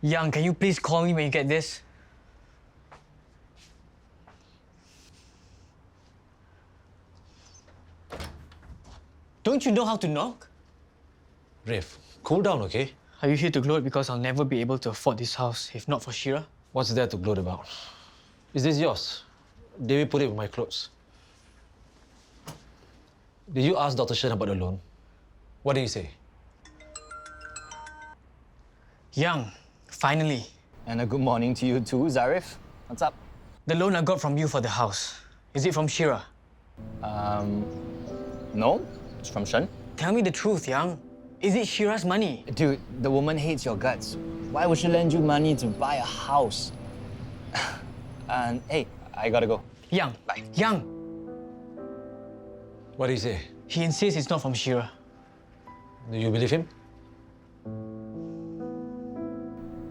Young, can you please call me when you get this? Don't you know how to knock? Zaryf, cool down, okay? Are you here to gloat because I'll never be able to afford this house if not for Shira? What's there to gloat about? Is this yours? Did we put it with my clothes? Did you ask Dr. Shen about the loan? What did he say? Young, finally. And a good morning to you too, Zaryf. What's up? The loan I got from you for the house. Is it from Shira? No, it's from Shen. Tell me the truth, Young. Is it Shira's money? Dude, the woman hates your guts. Why would she lend you money to buy a house? And hey, I gotta go. Young, Bye. Young. What did he say? He insists it's not from Shira. Do you believe him?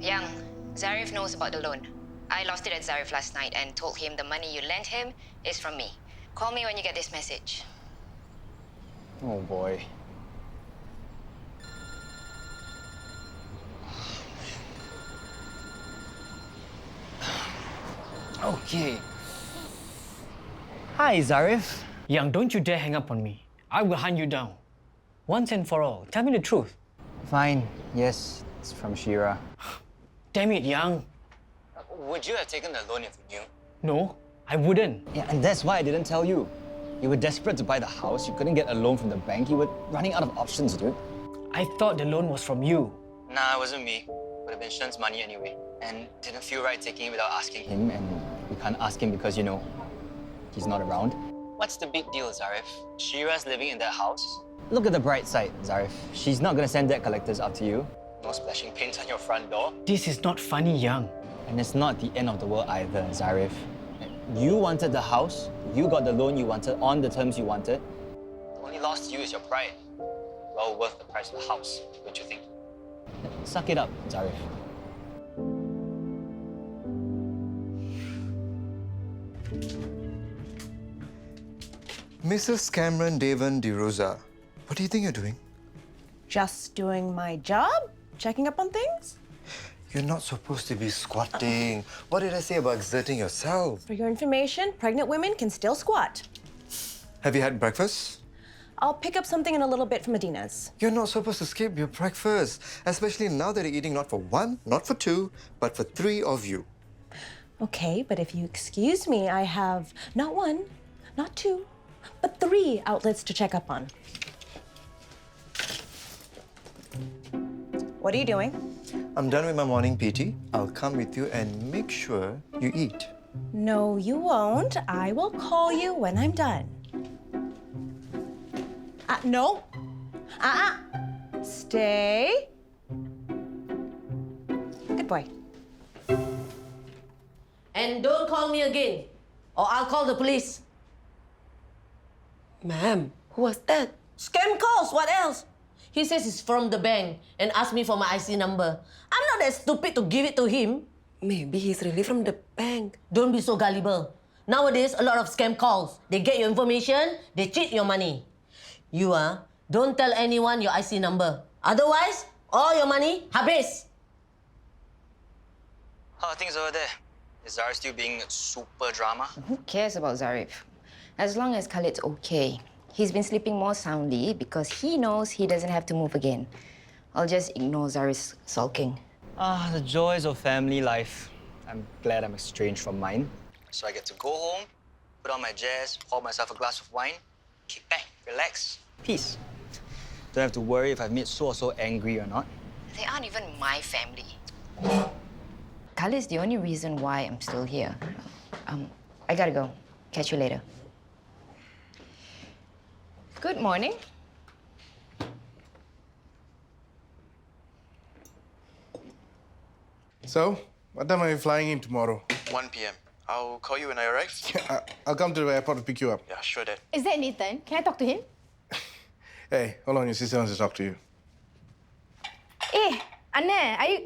Young, Zaryf knows about the loan. I lost it at Zaryf last night and told him the money you lent him is from me. Call me when you get this message. Oh boy. Okay. Hi, Zaryf. Young, don't you dare hang up on me. I will hunt you down. Once and for all, tell me the truth. Fine. Yes, it's from Shira. Damn it, Young. Would you have taken the loan if you knew? No, I wouldn't. Yeah, and that's why I didn't tell you. You were desperate to buy the house. You couldn't get a loan from the bank. You were running out of options, dude. I thought the loan was from you. Nah, it wasn't me. Would have been Shen's money anyway. And didn't feel right taking it without asking him. And you can't ask him because, you know, he's not around. What's the big deal, Zaryf? Shira's living in that house. Look at the bright side, Zaryf. She's not gonna send debt collectors after you. No splashing paint on your front door. This is not funny, Young. And it's not the end of the world either, Zaryf. You wanted the house, you got the loan you wanted on the terms you wanted. The only loss to you is your pride. Well worth the price of the house, don't you think? Suck it up, Zaryf. Mrs. Cameron Devon DeRosa, what do you think you're doing? Just doing my job? Checking up on things? You're not supposed to be squatting. What did I say about exerting yourself? For your information, pregnant women can still squat. Have you had breakfast? I'll pick up something in a little bit from Adina's. You're not supposed to skip your breakfast, especially now that you're eating not for one, not for two, but for three of you. Okay, but if you excuse me, I have not one, not two, but three outlets to check up on. What are you doing? I'm done with my morning PT. I'll come with you and make sure you eat. No, you won't. I will call you when I'm done. No. Stay. Good boy. And don't call me again, or I'll call the police. Ma'am, who was that? Scam calls, what else? He says he's from the bank and asked me for my IC number. I'm not that stupid to give it to him. Maybe he's really from the bank. Don't be so gullible. Nowadays, a lot of scam calls. They get your information, they cheat your money. You, don't tell anyone your IC number. Otherwise, all your money, habis. How are things over there? Is Zaryf still being super drama? Who cares about Zaryf? As long as Khalid's okay. He's been sleeping more soundly because he knows he doesn't have to move again. I'll just ignore Zaryf's sulking. Ah, the joys of family life. I'm glad I'm estranged from mine. So I get to go home, put on my jazz, pour myself a glass of wine, kick back, relax, peace. Don't have to worry if I've made so or so angry or not. They aren't even my family. Khalid's the only reason why I'm still here. I gotta go. Catch you later. Good morning. So, what time are you flying in tomorrow? 1 p.m. I'll call you when I arrive. I'll come to the airport to pick you up. Yeah, sure, Dad. Is that Nathan? Can I talk to him? Hey, hold on, your sister wants to talk to you. Eh, Anne, are you...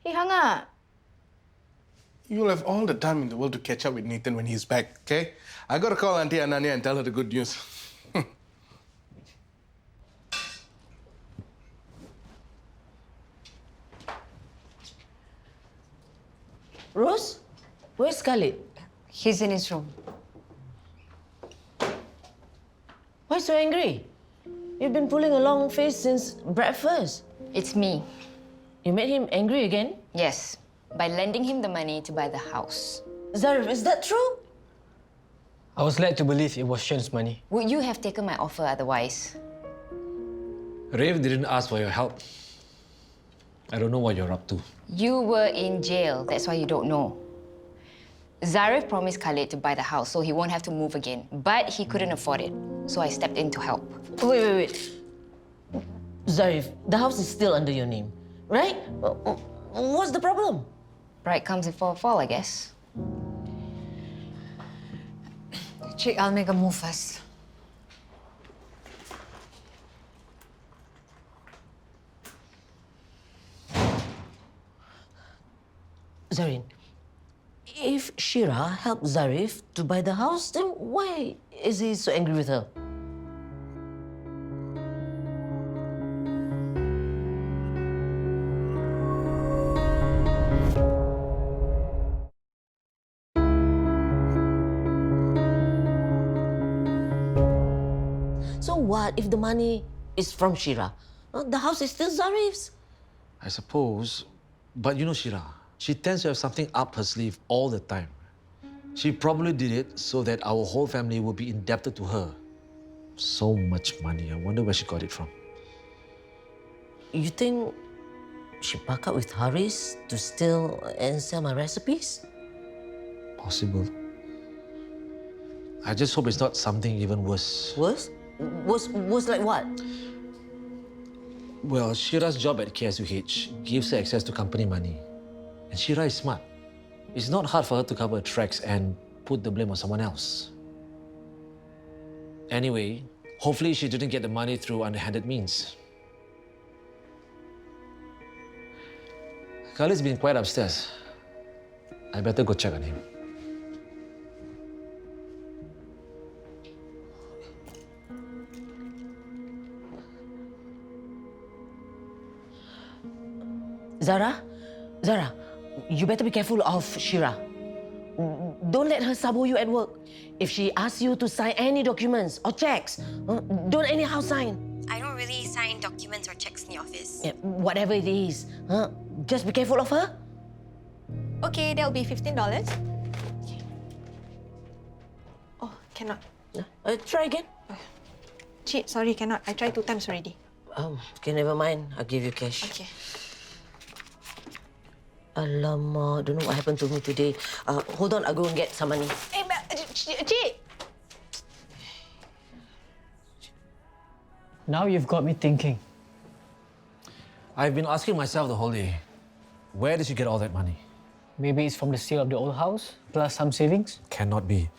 Hey, hang up. You'll have all the time in the world to catch up with Nathan when he's back, okay? I gotta call Auntie Ananya and tell her the good news. Rose, where's Khalid? He's in his room. Why so angry? You've been pulling a long face since breakfast. It's me. You made him angry again? Yes, by lending him the money to buy the house. Zaryf, is that true? I was led to believe it was Shen's money. Would you have taken my offer otherwise? Rafe didn't ask for your help. I don't know what you're up to. You were in jail, that's why you don't know. Zaryf promised Khalid to buy the house so he won't have to move again, but he couldn't afford it, so I stepped in to help. Wait. Zaryf, the house is still under your name, right? What's the problem? Pride comes before a fall, I guess. Chick, I'll make a move first. Zarin, if Shira helped Zaryf to buy the house, then why is he so angry with her? So what if the money is from Shira? The house is still Zaryf's. I suppose. But you know Shira, she tends to have something up her sleeve all the time. She probably did it so that our whole family will be indebted to her. So much money. I wonder where she got it from. You think she buck up with Haris to steal and sell my recipes? Possible. I just hope it's not something even worse. Worse? Worse like what? Well, Shira's job at KSUH gives her access to company money. And Syirah is smart. It's not hard for her to cover her tracks and put the blame on someone else. Anyway, hopefully she didn't get the money through underhanded means. Khalid's been quite upstairs. I better go check on him. Zara, you better be careful of Shira. Don't let her sabo you at work. If she asks you to sign any documents or checks, don't anyhow sign. I don't really sign documents or checks in the office. Yeah, whatever it is, just be careful of her. Okay, that'll be $15. Oh, cannot. Try again. Cheat, sorry, cannot. I tried 2 times already. Okay, never mind. I'll give you cash. Okay. Alamak, don't know what happened to me today. Hold on, I'll go and get some money. Hey, Cheat! Now you've got me thinking. I've been asking myself the whole day, where did she get all that money? Maybe it's from the sale of the old house, plus some savings? Cannot be.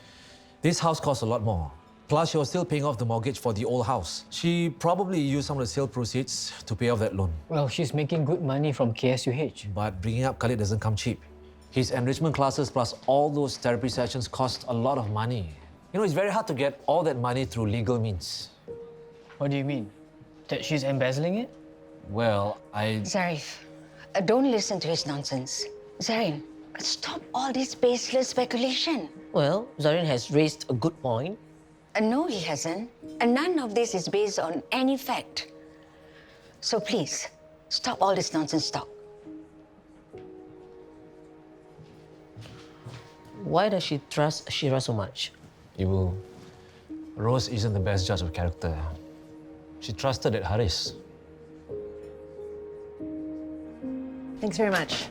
This house costs a lot more. Plus, she was still paying off the mortgage for the old house. She probably used some of the sale proceeds to pay off that loan. Well, she's making good money from KSUH. But bringing up Khalid doesn't come cheap. His enrichment classes plus all those therapy sessions cost a lot of money. You know, it's very hard to get all that money through legal means. What do you mean? That she's embezzling it? Well, Zaryf, don't listen to his nonsense. Zarin, stop all this baseless speculation. Well, Zarin has raised a good point. No, he hasn't. And none of this is based on any fact. So please, stop all this nonsense talk. Why does she trust Shira so much? Rose isn't the best judge of character. She trusted that Haris. Thanks very much.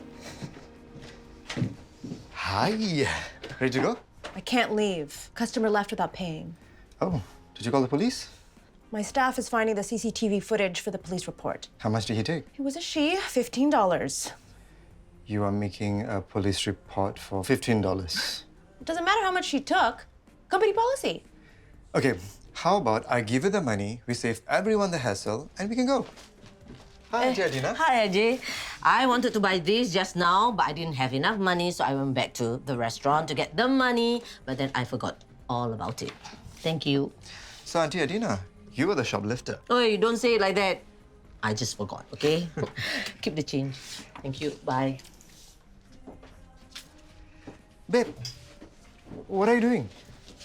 Hi. Ready to go? I can't leave. Customer left without paying. Oh, did you call the police? My staff is finding the CCTV footage for the police report. How much did he take? It was a she, $15. You are making a police report for $15. It doesn't matter how much she took. Company policy. Okay, how about I give you the money, we save everyone the hassle, and we can go. Hi, Auntie Adina. Hi, Ajay. I wanted to buy this just now, but I didn't have enough money, so I went back to the restaurant to get the money, but then I forgot all about it. Thank you. So, Auntie Adina, you were the shoplifter. Oh, you don't say it like that. I just forgot, okay? Keep the change. Thank you. Bye. Babe, what are you doing?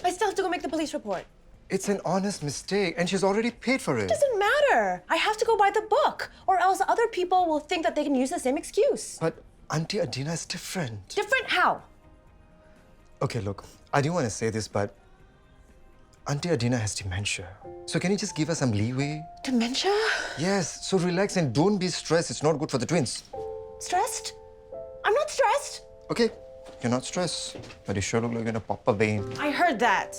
I still have to go make the police report. It's an honest mistake, and she's already paid for it. Doesn't matter. I have to go buy the book, or else other people will think that they can use the same excuse. But Auntie Adina is different. Different how? Okay, look, I didn't want to say this, but Auntie Adina has dementia. So can you just give her some leeway? Dementia? Yes, so relax and don't be stressed. It's not good for the twins. Stressed? I'm not stressed. Okay, you're not stressed, but you sure look like you're gonna pop a vein. I heard that.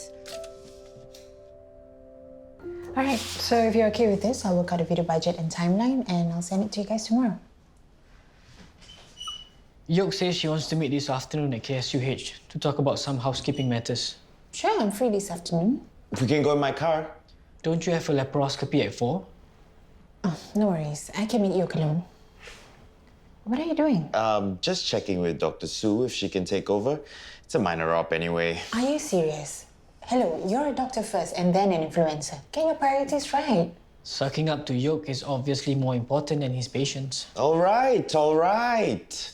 All right, so if you're okay with this, I'll work out a video budget and timeline, and I'll send it to you guys tomorrow. Yoke says she wants to meet this afternoon at KSUH to talk about some housekeeping matters. Sure, I'm free this afternoon. We can go in my car. Don't you have a laparoscopy at 4? Oh, no worries. I can meet you alone. What are you doing? Just checking with Dr. Sue if she can take over. It's a minor op anyway. Are you serious? Hello, you're a doctor first and then an influencer. Get your priorities right. Sucking up to Yoke is obviously more important than his patients. All right, all right.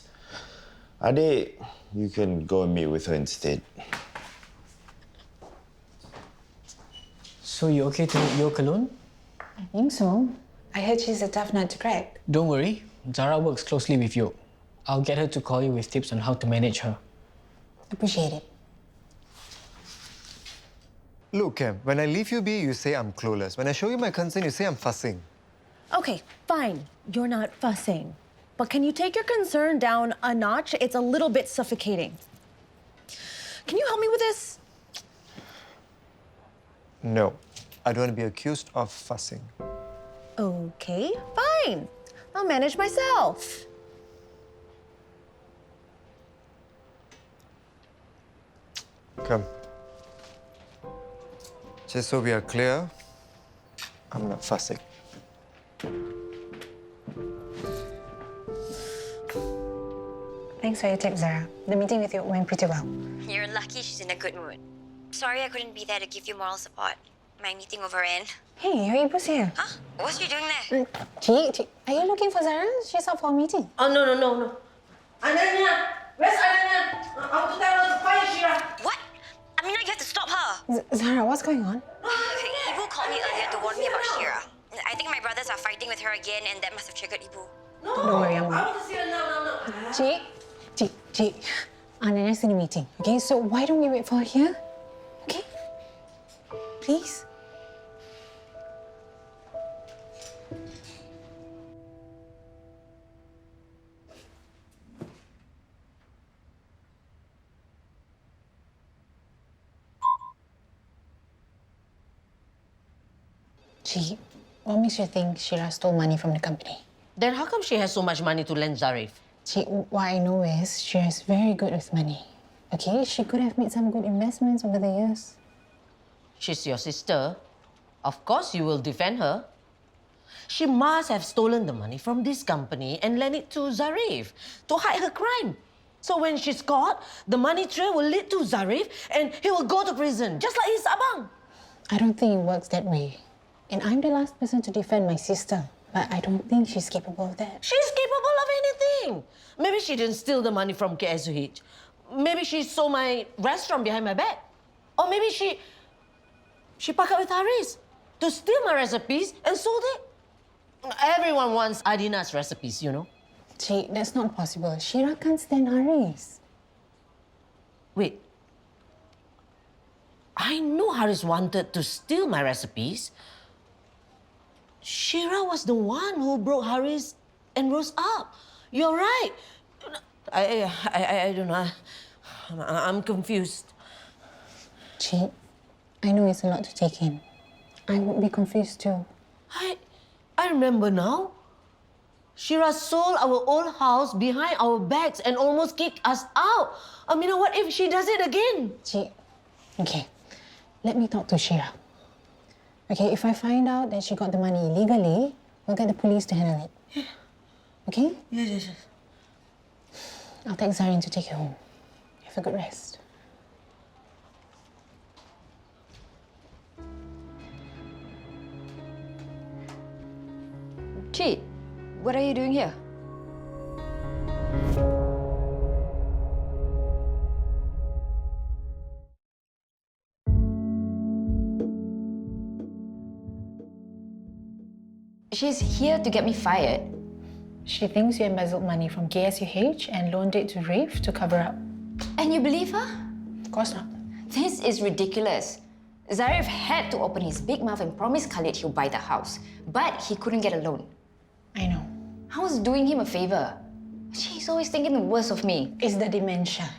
Ade, you can go and meet with her instead. So you okay to meet Yoke alone? I think so. I heard she's a tough nut to crack. Don't worry, Zara works closely with Yoke. I'll get her to call you with tips on how to manage her. Appreciate it. Look, Cam, when I leave you be, you say I'm clueless. When I show you my concern, you say I'm fussing. Okay, fine. You're not fussing. But can you take your concern down a notch? It's a little bit suffocating. Can you help me with this? No, I don't want to be accused of fussing. Okay, fine. I'll manage myself. Come. Just so we are clear, I'm not fussing. Thanks for your tip, Zara. The meeting with you went pretty well. You're lucky she's in a good mood. Sorry I couldn't be there to give you moral support. My meeting overran. Hey, your Ibu's here. Huh? What's she doing there? Chi, are you looking for Zara? She's up for a meeting. Oh, no. Ananya! Where's Ananya? I want to tell her to fire Shira. What? I mean, you have to stop her. Zara, what's going on? Okay, Ibu called me earlier to warn me about Shira. I think my brothers are fighting with her again, and that must have triggered Ibu. No, Don't worry, I'm I want to see her now. Chi, Ananya's in a meeting, okay? So why don't we wait for her here? Okay? Please? Chi, what makes you think Shira stole money from the company? Then how come she has so much money to lend Zaryf? Chi, what I know is Shira's very good with money. Okay, she could have made some good investments over the years. She's your sister. Of course you will defend her. She must have stolen the money from this company and lent it to Zaryf to hide her crime. So when she's caught, the money trail will lead to Zaryf and he will go to prison, just like his abang. I don't think it works that way. And I'm the last person to defend my sister. But I don't think she's capable of that. She's capable of anything. Maybe she didn't steal the money from KSUH. Maybe she sold my restaurant behind my back. Or maybe she packed up with Haris to steal my recipes and sold it. Everyone wants Adina's recipes, you know. Chi, that's not possible. Shira can't stand Haris. Wait. I know Haris wanted to steal my recipes. Shira was the one who broke Haris and Rose up. You're right. I don't know. I'm confused. Chi, I know it's a lot to take in. I would be confused too. I remember now. Shira sold our old house behind our backs and almost kicked us out. I mean, what if she does it again? Chi, okay. Let me talk to Shira. Okay, if I find out that she got the money illegally, we'll get the police to handle it. Yeah. Okay? Yes. I'll take Zarin to take you home. Have a good rest. Chi, what are you doing here? She's here to get me fired. She thinks you embezzled money from KSUH and loaned it to Rafe to cover up. And you believe her? Of course not. This is ridiculous. Zaryf had to open his big mouth and promise Khalid he'll buy the house, but he couldn't get a loan. I know. I was doing him a favor. She's always thinking the worst of me. It's the dementia.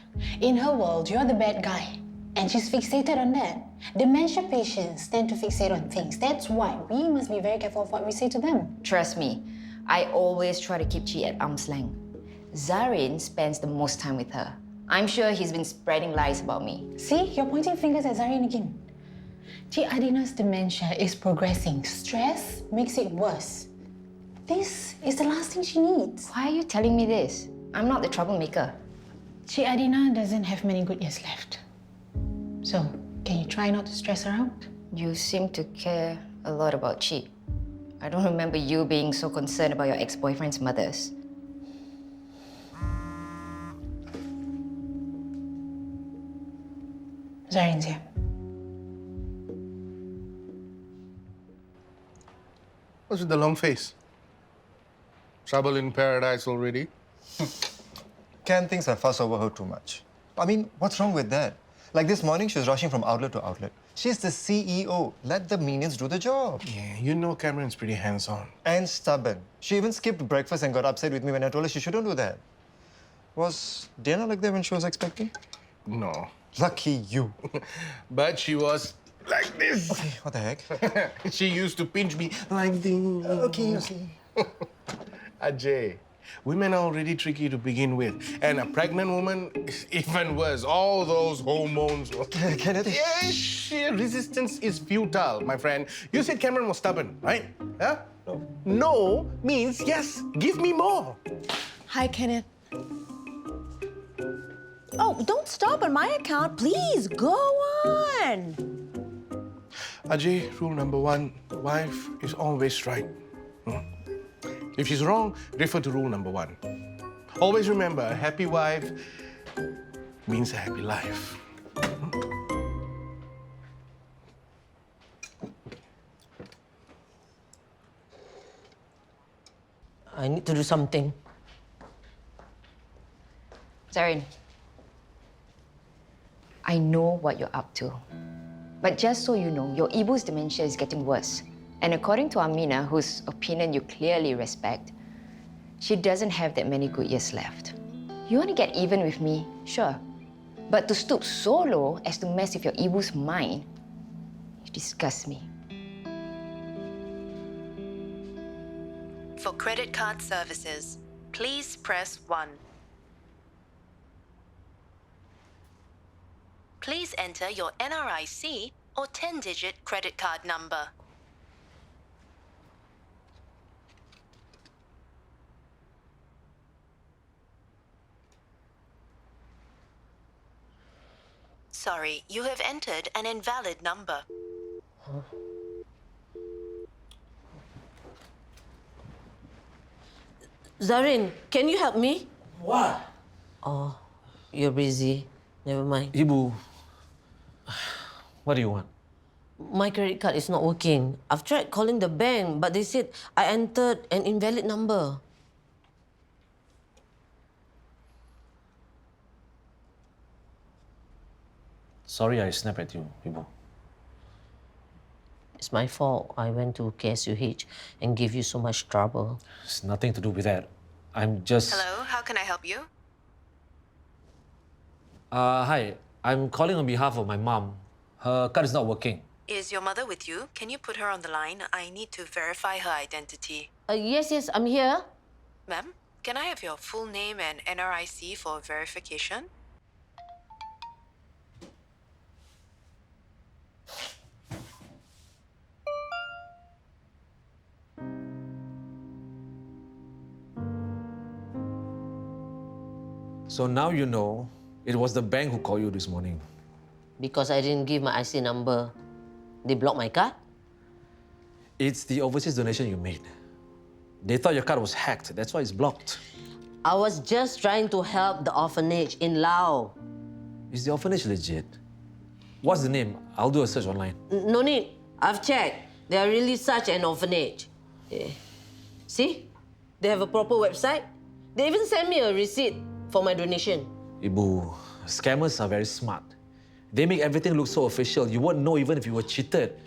In her world, you're the bad guy. And she's fixated on that. Dementia patients tend to fixate on things. That's why we must be very careful of what we say to them. Trust me, I always try to keep Chi at arm's length. Zarin spends the most time with her. I'm sure he's been spreading lies about me. See, you're pointing fingers at Zarin again. Adina's dementia is progressing. Stress makes it worse. This is the last thing she needs. Why are you telling me this? I'm not the troublemaker. Adina doesn't have many good years left. So, can you try not to stress her out? You seem to care a lot about Chi. I don't remember you being so concerned about your ex-boyfriend's mothers. Zarin's here. What's with the long face? Trouble in paradise already? Can things have fussed over her too much? I mean, what's wrong with that? Like this morning, she was rushing from outlet to outlet. She's the CEO. Let the minions do the job. Yeah, you know Cameron's pretty hands-on. And stubborn. She even skipped breakfast and got upset with me when I told her she shouldn't do that. Was Diana like that when she was expecting? No. Lucky you. But she was like this. Okay, what the heck? She used to pinch me like this. Okay. Ajay, women are already tricky to begin with. And a pregnant woman is even worse. All those hormones. Kenneth? Yeah, sheer resistance is futile, my friend. You said Cameron was stubborn, right? Huh? No. No means yes. Give me more. Hi, Kenneth. Oh, don't stop on my account. Please, go on. Ajay, rule number one, wife is always right. If she's wrong, refer to rule number one. Always remember, a happy wife means a happy life. I need to do something. Zarin, I know what you're up to. But just so you know, your Ibu's dementia is getting worse. And according to Amina, whose opinion you clearly respect, she doesn't have that many good years left. You want to get even with me? Sure. But to stoop so low as to mess with your Ibu's mind, you disgust me. For credit card services, please press 1. Please enter your NRIC or 10-digit credit card number. Sorry, you have entered an invalid number. Zarin, can you help me? What? Oh, you're busy. Never mind. Ibu, what do you want? My credit card is not working. I've tried calling the bank, but they said I entered an invalid number. Sorry I snapped at you, Ibu. It's my fault. I went to KSUH and gave you so much trouble. It's nothing to do with that. I'm just... Hello, how can I help you? Hi. I'm calling on behalf of my mom. Her card is not working. Is your mother with you? Can you put her on the line? I need to verify her identity. Yes, I'm here. Ma'am, can I have your full name and NRIC for verification? So now you know it was the bank who called you this morning. Because I didn't give my IC number, they blocked my card? It's the overseas donation you made. They thought your card was hacked. That's why it's blocked. I was just trying to help the orphanage in Laos. Is the orphanage legit? What's the name? I'll do a search online. No need. I've checked. They are really such an orphanage. See? They have a proper website. They even sent me a receipt for my donation. Ibu, scammers are very smart. They make everything look so official. You won't know even if you were cheated.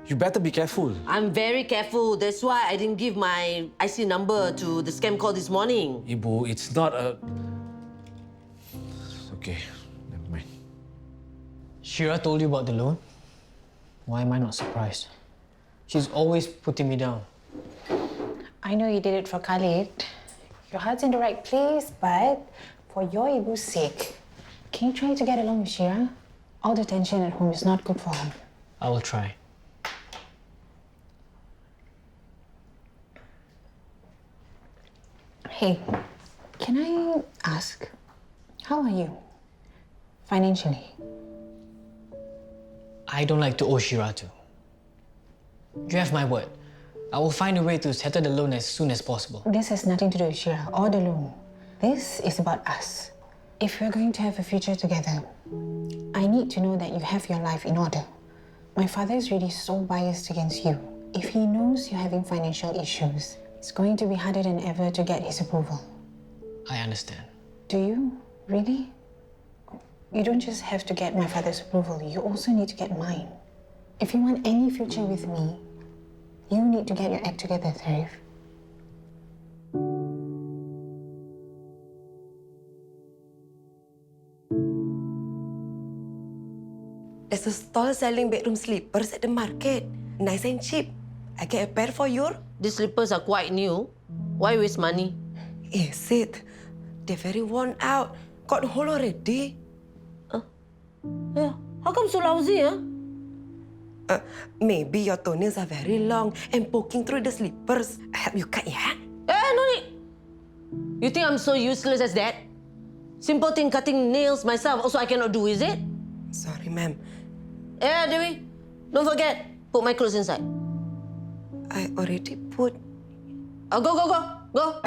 You better be careful. I'm very careful. That's why I didn't give my IC number to the scam call this morning. Ibu, it's not a... Okay, never mind. Shira told you about the loan? Why am I not surprised? She's always putting me down. I know you did it for Khalid. Your heart's in the right place, but for your Ibu's sake, can you try to get along with Shira? All the tension at home is not good for her. I will try. Hey, can I ask, how are you financially? I don't like to owe Shira too. You have my word. I will find a way to settle the loan as soon as possible. This has nothing to do with Shira or the loan. This is about us. If we're going to have a future together, I need to know that you have your life in order. My father is really so biased against you. If he knows you're having financial issues, it's going to be harder than ever to get his approval. I understand. Do you? Really? You don't just have to get my father's approval, you also need to get mine. If you want any future with me, you need to get your act together, Zaryf. There's a stall selling bedroom slippers at the market. Nice and cheap. I get a pair for you. These slippers are quite new. Why waste money? Is it? They're very worn out. Got hole already. Yeah. How come so lousy, huh? Maybe your toenails are very long and poking through the slippers. I help you cut, yeah? No need. You think I'm so useless as that? Simple thing, cutting nails myself, also I cannot do, is it? Sorry, ma'am. Dewi, don't forget, put my clothes inside. I already put. Go.